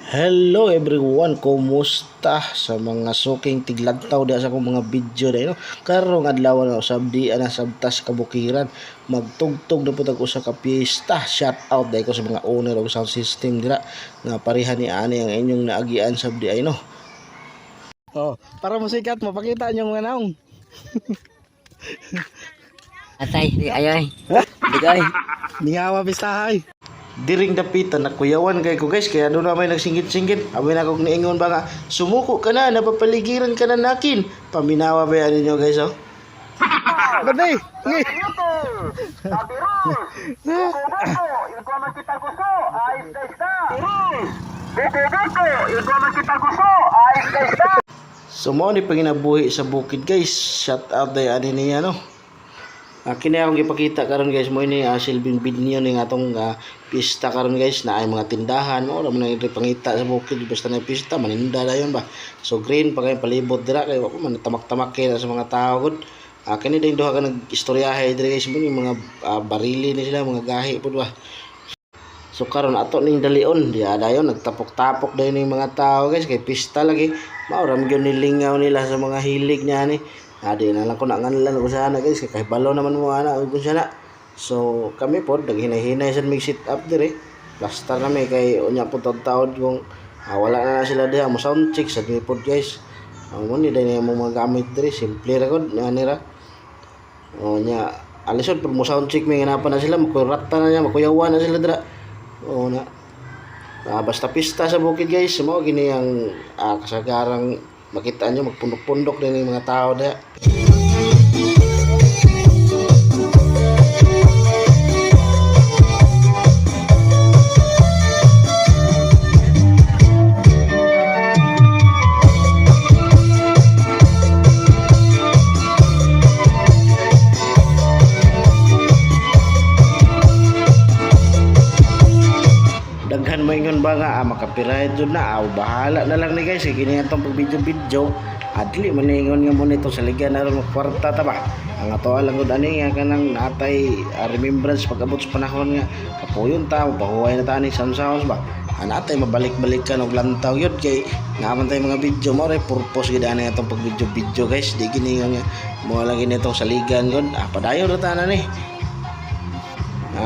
Hello everyone, kumusta sa mga suking tiglantaw di sa akong mga video dahil karong adlaw na sabdi ana sabtas kabukiran magtugtog na pud usa ka piyesta. Shout out dahil ko sa mga owner og sound system dira nga pareha ni ani ang inyong naagian sabdi ay no. Oh, para musikat mapakita niyo mga naong. Atay, di ayoy. Digay. Ningawa pistahay. Diring dapitan na kuyawan kay ko guys, kaya doon na may nagsingit-singit. Amin ako niingon ba nga, sumuko ka na, napapaligiran ka na nakin. Paminawa ba yan ninyo guys, oh? Baday! Ngi! So mo ni panginabuhi sa bukid guys. Shout out day ani niya no. Kini akong ipakita karon guys mo ini silbing video ning atong pista karon guys na ay mga tindahan mo ra man ipangita sa bukid basta na pista maninda dayon ba. So green pa kay palibot dira kay wa man tamak-tamak kay sa mga tao gud. Kini ding duha ka nag-istoryahe diri guys mo ni mga barili ni sila mga gahi pud ba. So karon ato ning dalion diya dayon nagtapok-tapok dayon ning mga tao guys kay pista lagi. Mao ra gyud nilingaw nila sa mga hilig niya ni. Adi na lang ko na nganlan ko sana guys kay balo naman mo ana ug sana. So kami pod naghinay-hinay sa mig sit up dire. Plaster kami kay unya pod taud kung wala na sila diha mo sound check sa mi pod guys. Mo ni dai mo mga gamit dire simple ra gud ani ra. Nya alisod pod mo sound check may hanapan na sila makurata na niya makuyawan na sila dira. Na basta pista sa bukid guys mo gini ang kasagarang makita nyo magpundok-pundok din yung mga tao na. Daghan mo ingon ba nga makapirahe dun na bahala na lang ni guys kini atong pag video adli man ingon nga mo nito sa ligan na ron kwarta ta ba ang ato lang gud ani nga kanang natay remembrance pag abot sa panahon nga kapuyon ta bahuay na ta ni Samsaos ba anatay mabalik-balikan og lantaw yun kay naman tay mga video mo ray purpose gid ani atong pag video guys di gini nga mo lang nitong sa ligan gud padayon ra ta na ni.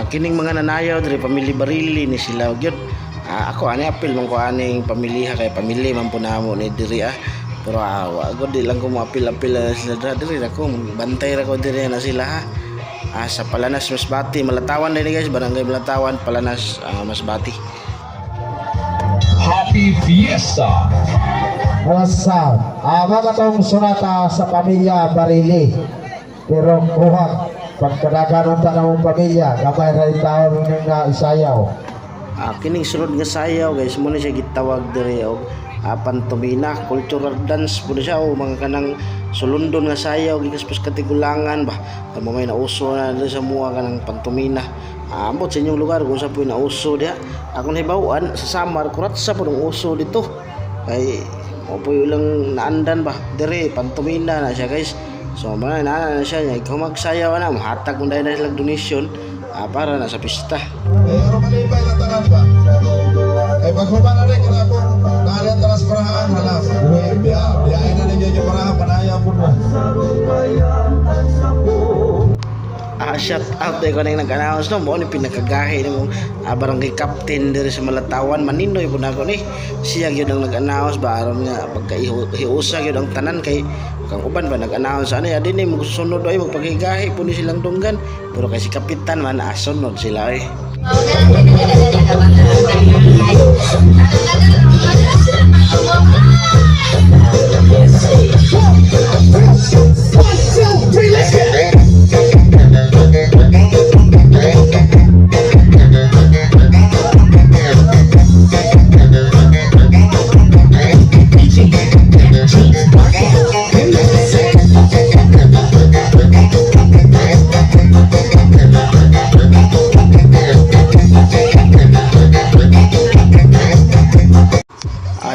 Kining mga nanayaw diri pamilya barili ni sila gyud. Ako ani apil man ko aning pamilya kay pamilya man po namo ni diri pero wa gud di lang ko mo apil-apil sila diri ako bantay ra ko diri na sila sa Palanas Masbati Malatawan din guys barangay Malatawan Palanas Masbati. Happy Fiesta. Rasa mga tong sunata sa pamilya Barili pero kuha pagkadaganon ta ng pamilya gamay ra taon ning isayaw. Kining sunod nga sayaw guys mo na siya gitawag diri og pantomina cultural dance pud siya o mga kanang sulundon nga sayaw gikas pas katigulangan ba mo may nauso na diri sa mua kanang pantomina ambot sa inyong lugar kung sa puy nauso diha akong hibaw-an sa Samar kurat sa pud ang uso dito kay mo puy lang naandan ba diri pantomina na siya guys. So man na siya nya ikaw magsayaw na mahatag kung dahil na silang donation para na sa pista. Pero malibay na tanan ba? Paghuman na rin kaya kung nariyan talas parahaan halas. Biyain na ninyo yung parahaan panaya po na. Shout out ko na yung nag-announce no mo ni pinakagahi ni barangay captain diri sa Malatawan Maninoy po na ako ni siya gyud ang nag-announce ba aron nga pagkahiusa gyud ang tanan kay kang uban ba nag-announce ani adin ni magsunod ay magpagigahi po ni silang dunggan pero kay si kapitan man sunod sila eh.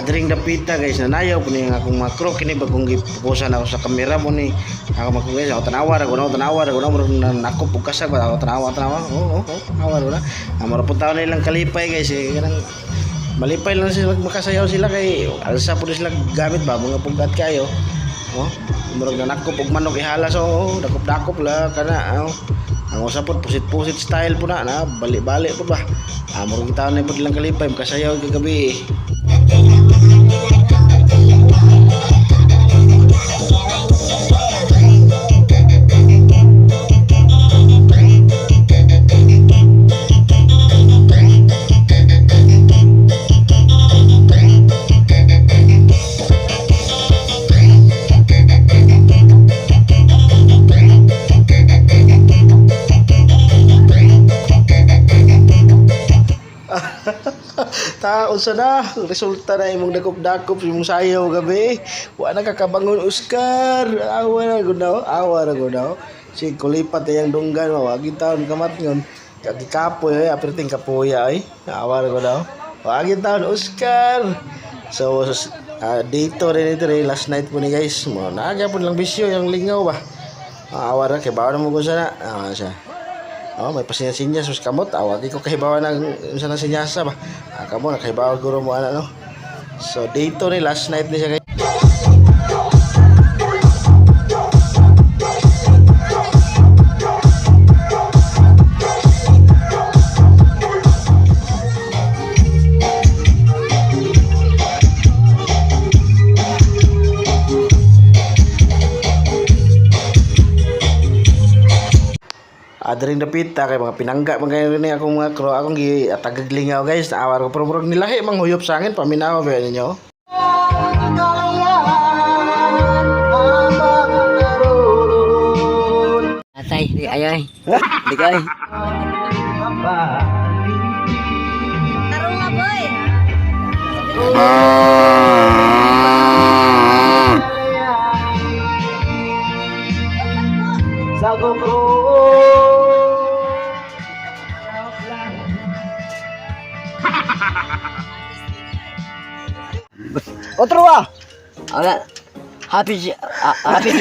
Diring dapita guys nanayaw po niya akong makro kini bagong gipukusan ako sa kamera mo ni ako makuguys ako tanawa nakop og kasag ako tanawa oo tanawa wala amaro po taon nilang kalipay guys kanang malipay lang sila makasayaw sila kay alsa po sila gamit ba mga pugat kayo. Oh, murag nanakop og manok ihala so dakop-dakop la kana. Ang usapon pusit-pusit style po na balik-balik po ba. Murag kita na po lang kalipay makasayaw kagabi. Taon sa na resulta na imong dakop-dakop imong sayaw gabi. Wa na kakabangon Oscar. Awa na gud daw. Si kulipat yang dunggan wagi taon kamat ngon. Kagi kapoy aperting kapoya ay. Awa na gud daw. Wagi taon Oscar. So dito rin ito last night po ni guys. Mo naga po lang bisyo yung lingaw ba. Awa ra kay bawo na mo ko sana. Siya. Oh, may pasinya-sinya sus kamot. Awagi ko kahibawa ng sana sinyasa ba. Kamo nakahibawa guro mo ana no. So dito ni last night ni siya guys. Adring dapita kay mga pinangga man kayo ni akong mga crew akong tagaglingaw guys naawar ko pero murag nilahi mang huyop sa angin paminaw ba ninyo. Atay, di ayoy. Di ay. Tarong nga boy. Otro ah. Ala. Happy. Happy.